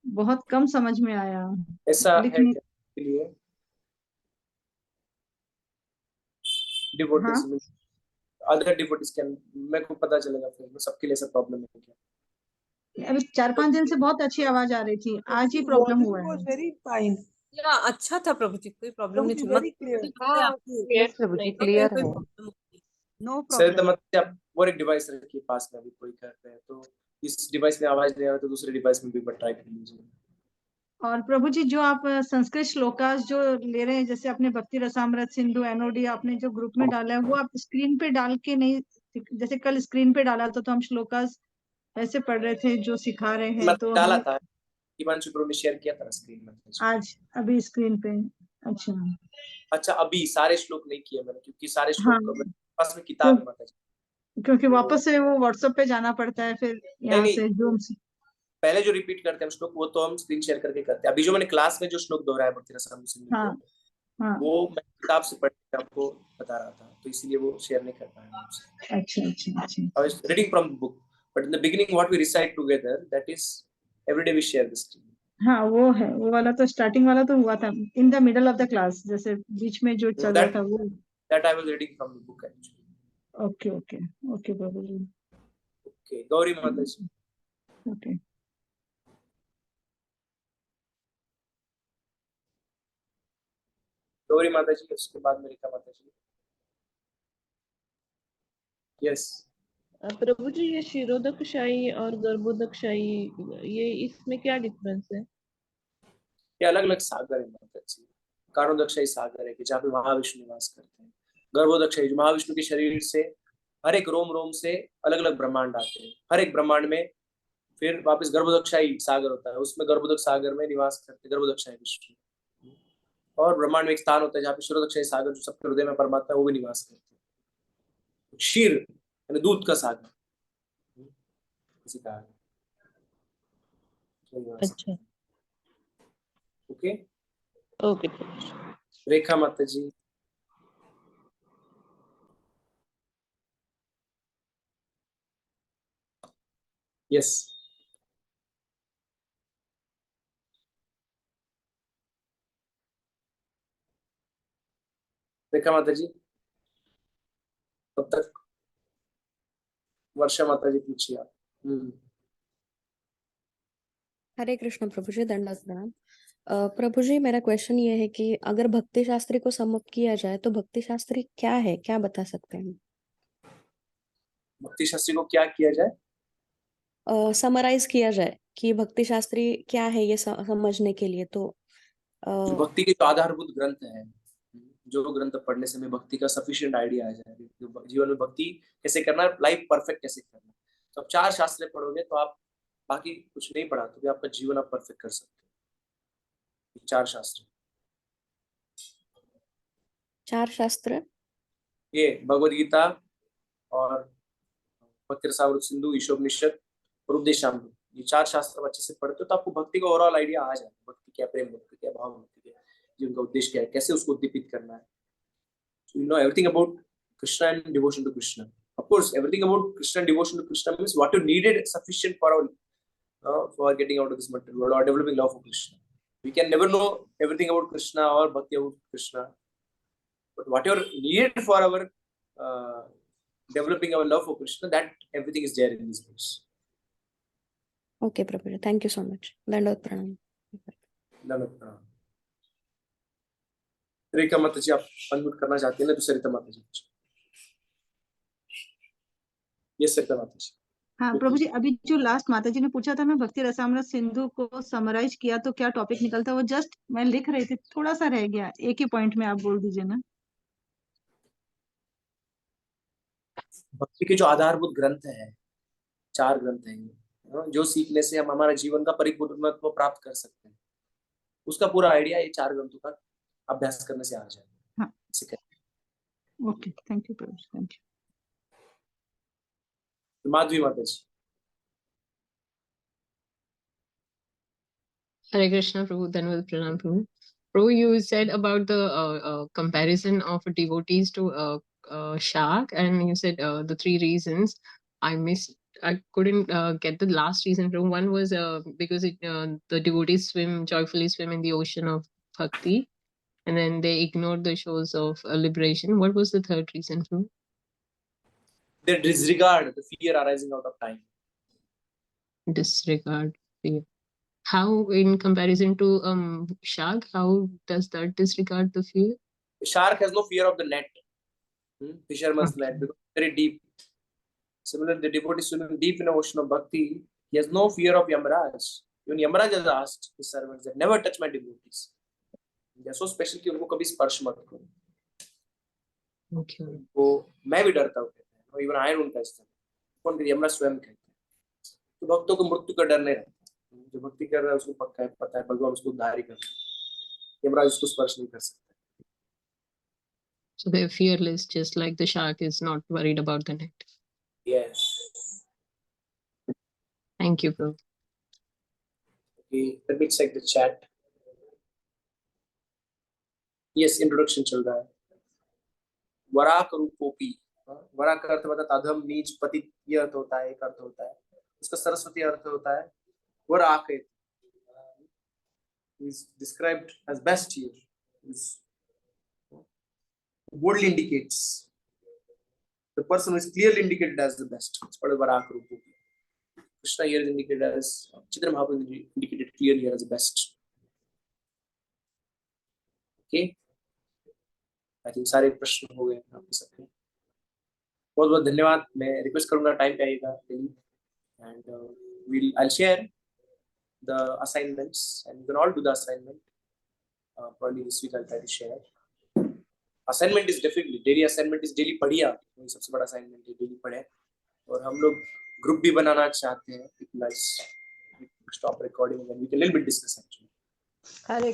बहुत कम समझ में आया. ऐसा है लिखने के लिए डिवोटीज में अदर डिवोटीज के मेरे को पता चलेगा फिर सबके लिए ऐसा प्रॉब्लम है क्या. अभी 4-5 दिन से बहुत अच्छी आवाज आ रही थी, आज ही प्रॉब्लम हुआ है. Very fine. या अच्छा था प्रभु जी, कोई प्रॉब्लम नहीं थी. Very clear. यस प्रभु जी, क्लियर है. नो सर तो प्रॉब्लम. मतलब आप वो एक डिवाइस रखिए पास में, अभी कोई कर रहे हैं तो इस डिवाइस में आवाज नहीं आ रहा तो दूसरे डिवाइस में भी ट्राई कर लीजिए. और प्रभु जी जो आप संस्कृत श्लोकास जो ले रहे हैं, जैसे अपने भक्ति रसामृत सिंधु एनओडी आपने जो ग्रुप में डाला है, वो आप स्क्रीन पे डाल के नहीं, जैसे कल स्क्रीन पे डाला था तो हम श्लोकास ऐसे पढ़ रहे थे जो सिखा रहे हैं, मैं तो डाला हम था, हिमांशु ब्रो ने शेयर किया था स्क्रीन में। आज अभी स्क्रीन पे। अच्छा, अच्छा, अभी सारे श्लोक नहीं किए मैंने, क्योंकि सारे हाँ, श्लोक मेरे पास में क्यों, किताब है माता जी। क्योंकि तो वापस से वो व्हाट्सएप पे जाना पड़ता है, फिर नहीं यहाँ नहीं, से जूम से। पहले जो रिपीट करते हैं हम श्लोक, वो तो हम स्क्रीन शेयर करके करते हैं। अभी जो मैंने क्लास में जो श्लोक दोहराया भक्ति रसामृत सिंधु हाँ, को, हाँ, वो मैं किताब से पढ़ के आपको बता रहा था, तो इसीलिए वो शेयर नहीं कर पाया मैं आपसे। अच्छा, अच्छा, अच्छा। I was reading from the book, but in the beginning what we recite together, that is every day we share the screen. हाँ, वो है, वो वाला तो स्टार्टिंग वाला तो हुआ था in the middle of the class, जैसे बीच में जो चल रहा that था वो। that I was reading from the book actually. Okay, okay, okay बाबू जी। Okay, गौरी माता जी। ओके, गौरी माता जी, उसके बाद मेरिका माता जी। यस। प्रभु जी, ये शिरोदकशाही और गर्भोदकशाही, ये इसमें क्या डिफरेंस है? ये अलग अलग सागर है माता जी। कारोदक्षाई सागर है कि जहाँ पे महाविष्णु निवास करते हैं। गर्भोदक्षाई जो महाविष्णु के शरीर से हर एक रोम रोम से अलग अलग ब्रह्मांड आते हैं, हर एक ब्रह्मांड में फिर वापस गर्भोदक्षाई सागर होता है, उसमें गर्भोदक सागर में निवास करते हैं गर्भोदक्षाई विष्णु। और ब्रह्मांड में एक स्थान होता है जहाँ पे शिरोदक्षाई सागर, जो सबके हृदय में परमात्मा है, वो भी निवास करते हैं। क्षीर यानी दूध का सागर, इसी कहा है। अच्छा, ओके। ओके। रेखा माता जी। यस। रेखा माता जी, तब तक वर्षा माता जी पूछिए आप। हरे कृष्ण प्रभु जी, दंडवत प्रणाम। प्रभु जी, मेरा क्वेश्चन ये है कि अगर भक्ति शास्त्री को समअप किया जाए तो भक्ति शास्त्री क्या है, क्या बता सकते हैं? भक्ति शास्त्री को क्या किया जाए? समराइज किया जाए कि भक्ति शास्त्री क्या है, ये समझने के लिए तो जो भक्ति के जो आधारभूत ग्रंथ है, जो ग्रंथ पढ़ने से हमें भक्ति का सफिशिएंट आइडिया आ जाए, जीवन में भक्ति कैसे करना, लाइफ परफेक्ट कैसे करना। तो आप 4 शास्त्र पढ़ोगे तो आप बाकी कुछ नहीं पढ़ा तो भी आपका जीवन आप परफेक्ट कर सकते हो। 4 शास्त्र, 4 शास्त्र, ये भगवद गीता और भक्ति रसामृत सिंधु, ईशोपनिषद और उपदेशामृत, ये 4 शास्त्र अच्छे से पढ़ते हो तो आपको भक्ति का ओवरऑल आइडिया आ जाएगा। भक्ति क्या, प्रेम भक्ति क्या, भाव भक्ति क्या, जीवन का उद्देश्य क्या है, कैसे उसको उद्दीपित करना है। So you know everything about Krishna and devotion to Krishna. Of course, everything about Krishna and devotion to Krishna means what you needed sufficient for our for getting out of this material world or developing love for Krishna. We can never know everything about Krishna or bhakti about Krishna, but whatever needed for our developing our love for Krishna, that everything is there in these books. Okay प्रभु जी, थैंक यू सो मच, दंडवत प्रणाम। धन्यवाद प्रणाम। रेखा माता जी, आप अनम्यूट करना चाहते हैं ना? दूसरी रीता माता जी। यस रीता माता जी। हाँ प्रभु जी, अभी जो लास्ट माता जी ने पूछा था ना, भक्ति रसामृत सिंधु को समराइज किया तो क्या टॉपिक निकलता, वो जस्ट मैं लिख रही थी, थोड़ा सा रह गया, एक ही पॉइंट में आप बोल दीजिए ना। भक्ति के जो आधारभूत ग्रंथ हैं, 4 ग्रंथ हैं, जो सीखने से हम हमारा जीवन का परिपूर्णत्व प्राप्त कर सकते हैं, उसका पूरा आइडिया ये 4 ग्रंथों का अभ्यास करने से आ जाएगा। हाँ, okay, thank you Prabhu, thank you. Madhavi माता जी। Hare Krishna, Prabhu. Dhanavad Pranam, Prabhu. Prabhu, you said about the comparison of devotees to Shak, and you said the 3 reasons. I missed. I couldn't get the last reason. Prabhu. One was because the devotees joyfully swim in the ocean of bhakti, and then they ignored the shows of liberation. What was the third reason, Prabhu? They disregard the fear arising out of time. Disregard fear. How, in comparison to shark, how does that disregard the fear? The shark has no fear of the net, fisherman's net, because it's very deep. Similarly, the devotee swimming deep in the ocean of bhakti, he has no fear of Yamaraj. Even Yamaraj has asked his servants that never touch my devotees. They are so special कि उनको कभी स्पर्श मत करो। Okay. वो मैं भी डरता हूँ, even I don't touch them. कौन यमराज स्वयं कहते हैं। तो भक्तों को मृत्यु का डर नहीं रहता। जो भक्ति कर रहा है उसको पक्का है, पता है भगवान उसको उद्धार ही कर रहा है, यमराज उसको स्पर्श नहीं कर सकता। So they're fearless, just like the shark is not worried about the net. Yes. Thank you, Prabhu. Okay, let me check the chat. Yes, introduction चल रहा है। वराक रूपोपी, वरा का अर्थ बताता अधम, नीच, पतित, ये अर्थ होता है, एक अर्थ होता है। उसका सरस्वती अर्थ होता है वराक, is described as best here. Is boldly indicates the person who is clearly indicated as the best. It's called Varak Rupa. Krishna here is indicated as Chaitanya Mahaprabhu indicated clearly as the best. Okay, I think सारे प्रश्न हो गए आपके सबके। बहुत बहुत धन्यवाद। मैं रिक्वेस्ट करूंगा टाइम पे आइएगा and I'll share the assignments and you can all do the assignment. Probably this week I'll try to share. Assignment is definitely daily assignment is daily पढ़िए आप, ये सबसे बड़ा assignment है, daily पढ़े। और हम लोग ग्रुप भी बनाना चाहते हैं, let's stop recording and we can little bit discuss actually. Hare